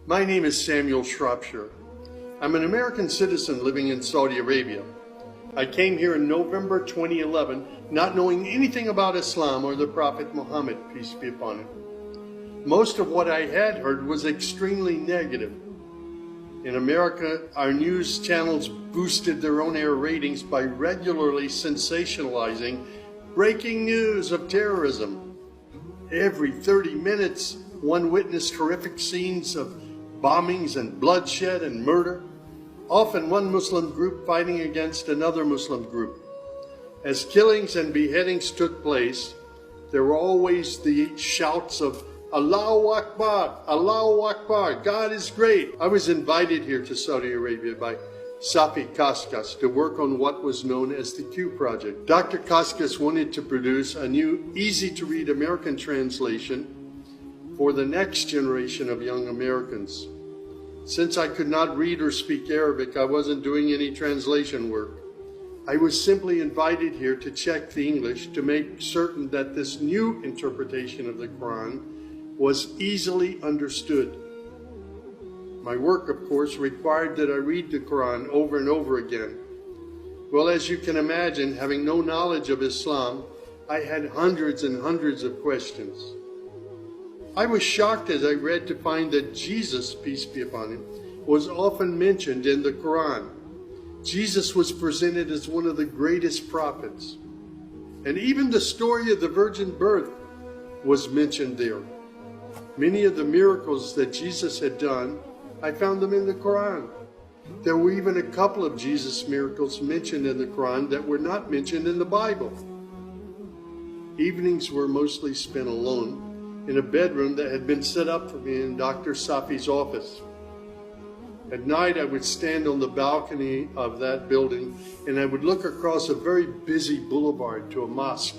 My name is Samuel Shropshire. I'm an American citizen living in Saudi Arabia. I came here in November 2011, not knowing anything about Islam or the Prophet Muhammad, peace be upon him. Most of what I had heard was extremely negative. In America, our news channels boosted their on-air ratings by regularly sensationalizing breaking news of terrorism. Every 30 minutes, one witnessed horrific scenes of bombings and bloodshed and murder, often one Muslim group fighting against another Muslim group. As killings and beheadings took place, there were always the shouts of Allahu Akbar, God is great. I was invited here to Saudi Arabia by Safi Kaskas to work on what was known as the Q Project. Dr. Kaskas wanted to produce a new, easy-to-read American translation for the next generation of young Americans. Since I could not read or speak Arabic, I wasn't doing any translation work. I was simply invited here to check the English to make certain that this new interpretation of the Quran was easily understood. My work, of course, required that I read the Quran over and over again. Well, as you can imagine, having no knowledge of Islam, I had hundreds and hundreds of questions. I was shocked as I read to find that Jesus, peace be upon him, was often mentioned in the Quran. Jesus was presented as one of the greatest prophets. And even the story of the virgin birth was mentioned there. Many of the miracles that Jesus had done, I found them in the Quran. There were even a couple of Jesus miracles mentioned in the Quran that were not mentioned in the Bible. Evenings were mostly spent alone in a bedroom that had been set up for me in Dr. Safi's office. At night, I would stand on the balcony of that building and I would look across a very busy boulevard to a mosque.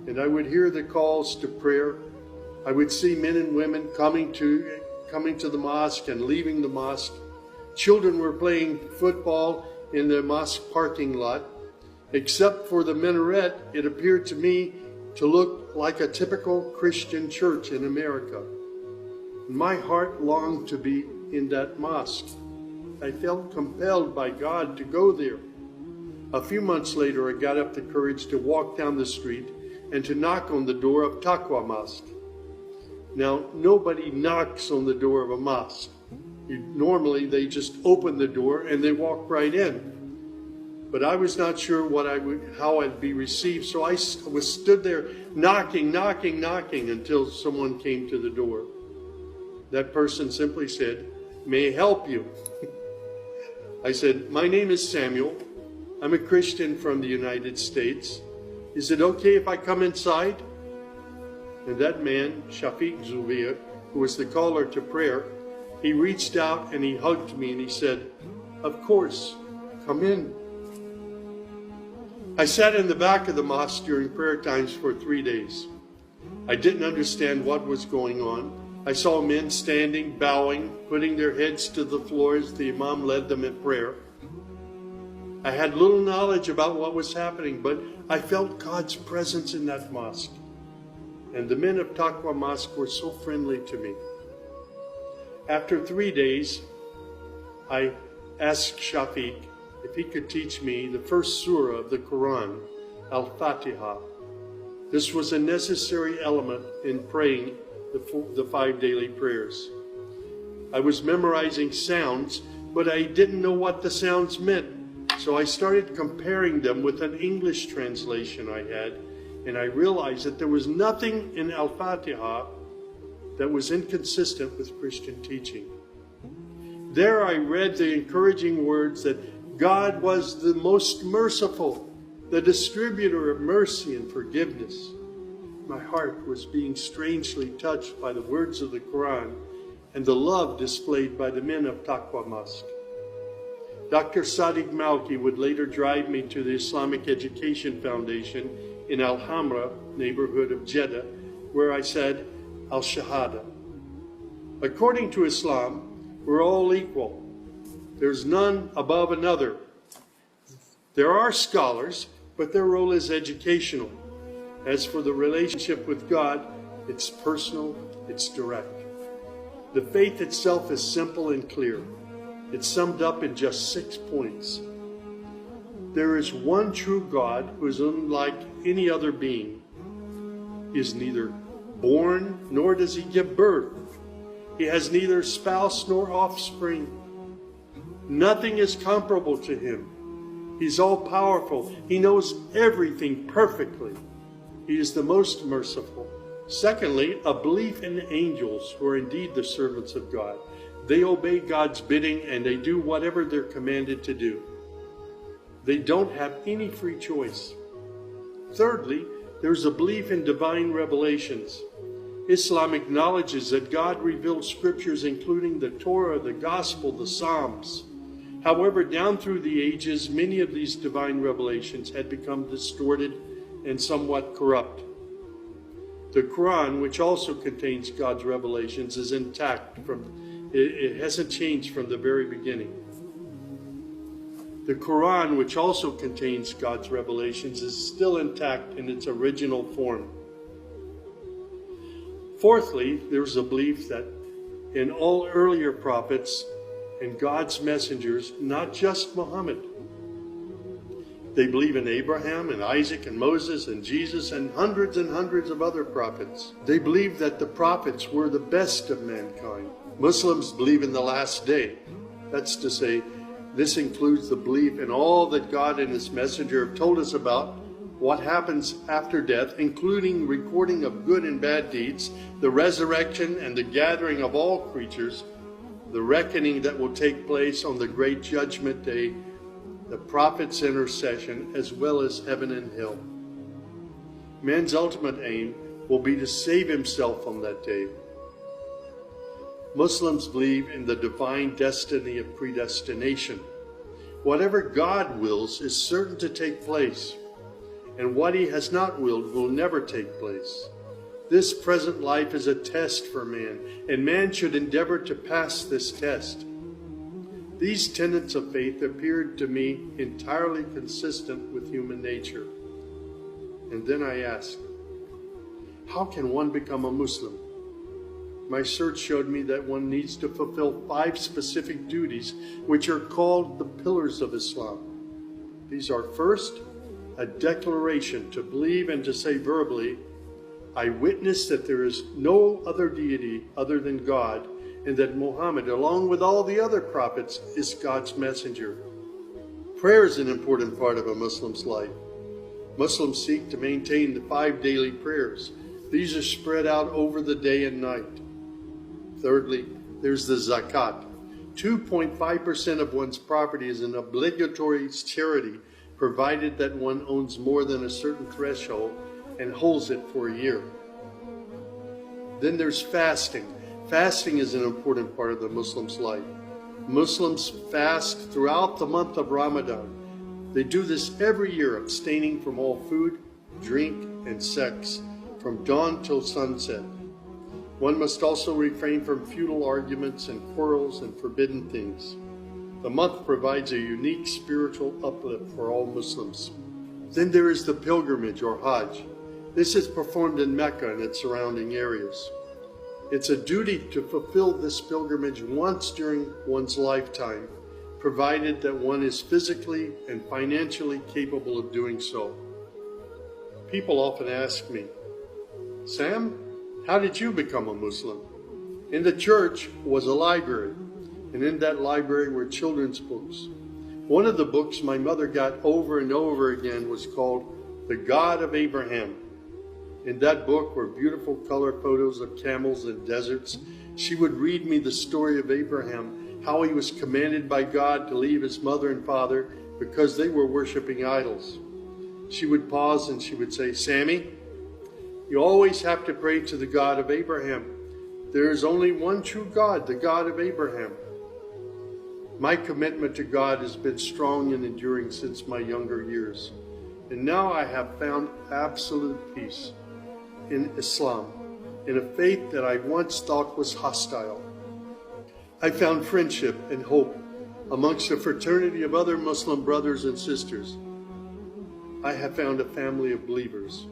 And I would hear the calls to prayer. I would see men and women coming to the mosque and leaving the mosque. Children were playing football in the mosque parking lot. Except for the minaret, it appeared to me to look like a typical Christian church in America. My heart longed to be in that mosque. I felt compelled by God to go there. A few months later, I got up the courage to walk down the street and to knock on the door of Taqwa Mosque. Now, nobody knocks on the door of a mosque. Normally, they just open the door and they walk right in. But I was not sure how I'd be received, so I stood there knocking until someone came to the door. That person simply said, "May I help you?" I said, "My name is Samuel. I'm a Christian from the United States. Is it okay if I come inside?" And that man, Shafiq Zubir, who was the caller to prayer, he reached out and he hugged me and he said, "Of course, come in." I sat in the back of the mosque during prayer times for 3 days. I didn't understand what was going on. I saw men standing, bowing, putting their heads to the floor as the Imam led them in prayer. I had little knowledge about what was happening, but I felt God's presence in that mosque. And the men of Taqwa Mosque were so friendly to me. After 3 days, I asked Shafiq if he could teach me the first surah of the Quran, Al-Fatiha. This was a necessary element in praying the 5 daily prayers. I was memorizing sounds, but I didn't know what the sounds meant. So I started comparing them with an English translation I had, and I realized that there was nothing in Al-Fatiha that was inconsistent with Christian teaching. There I read the encouraging words that God was the most merciful, the distributor of mercy and forgiveness. My heart was being strangely touched by the words of the Quran and the love displayed by the men of Taqwa Mosque. Dr. Sadiq Malki would later drive me to the Islamic Education Foundation in Al-Hamra neighborhood of Jeddah, where I said Al-Shahada. According to Islam, we're all equal. There's none above another. There are scholars, but their role is educational. As for the relationship with God, it's personal, it's direct. The faith itself is simple and clear. It's summed up in just 6 points. There is one true God who is unlike any other being. He is neither born, nor does he give birth. He has neither spouse nor offspring. Nothing is comparable to him. He's all-powerful. He knows everything perfectly. He is the most merciful. Secondly, a belief in the angels, who are indeed the servants of God. They obey God's bidding and they do whatever they're commanded to do. They don't have any free choice. Thirdly, there's a belief in divine revelations. Islam acknowledges that God revealed scriptures including the Torah, the Gospel, the Psalms. However, down through the ages, many of these divine revelations had become distorted and somewhat corrupt. The Quran, which also contains God's revelations, is intact. It hasn't changed from the very beginning. The Quran, which also contains God's revelations, is still intact in its original form. Fourthly, there's a belief that in all earlier prophets and God's messengers, not just Muhammad. They believe in Abraham and Isaac and Moses and Jesus and hundreds of other prophets. They believe that the prophets were the best of mankind. Muslims believe in the last day. That's to say, this includes the belief in all that God and his messenger have told us about, what happens after death, including recording of good and bad deeds, the resurrection and the gathering of all creatures, the reckoning that will take place on the great judgment day, the prophet's intercession, as well as heaven and hell. Man's ultimate aim will be to save himself on that day. Muslims believe in the divine destiny of predestination. Whatever God wills is certain to take place, and what he has not willed will never take place. This present life is a test for man, and man should endeavor to pass this test. These tenets of faith appeared to me entirely consistent with human nature. And then I asked, how can one become a Muslim? My search showed me that one needs to fulfill 5 specific duties, which are called the pillars of Islam. These are: first, a declaration to believe and to say verbally, I witness that there is no other deity other than God, and that Muhammad, along with all the other prophets, is God's messenger. Prayer is an important part of a Muslim's life. Muslims seek to maintain the 5 daily prayers. These are spread out over the day and night. Thirdly, there's the zakat. 2.5% of one's property is an obligatory charity, provided that one owns more than a certain threshold and holds it for a year. Then there's fasting. Fasting is an important part of the Muslim's life. Muslims fast throughout the month of Ramadan. They do this every year, abstaining from all food, drink, and sex, from dawn till sunset. One must also refrain from futile arguments and quarrels and forbidden things. The month provides a unique spiritual uplift for all Muslims. Then there is the pilgrimage or Hajj. This is performed in Mecca and its surrounding areas. It's a duty to fulfill this pilgrimage once during one's lifetime, provided that one is physically and financially capable of doing so. People often ask me, Sam, how did you become a Muslim? In the church was a library, and in that library were children's books. One of the books my mother got over and over again was called The God of Abraham. In that book were beautiful color photos of camels and deserts. She would read me the story of Abraham, how he was commanded by God to leave his mother and father because they were worshiping idols. She would pause and she would say, Sammy, you always have to pray to the God of Abraham. There is only one true God, the God of Abraham. My commitment to God has been strong and enduring since my younger years. And now I have found absolute peace in Islam, in a faith that I once thought was hostile. I found friendship and hope amongst a fraternity of other Muslim brothers and sisters. I have found a family of believers.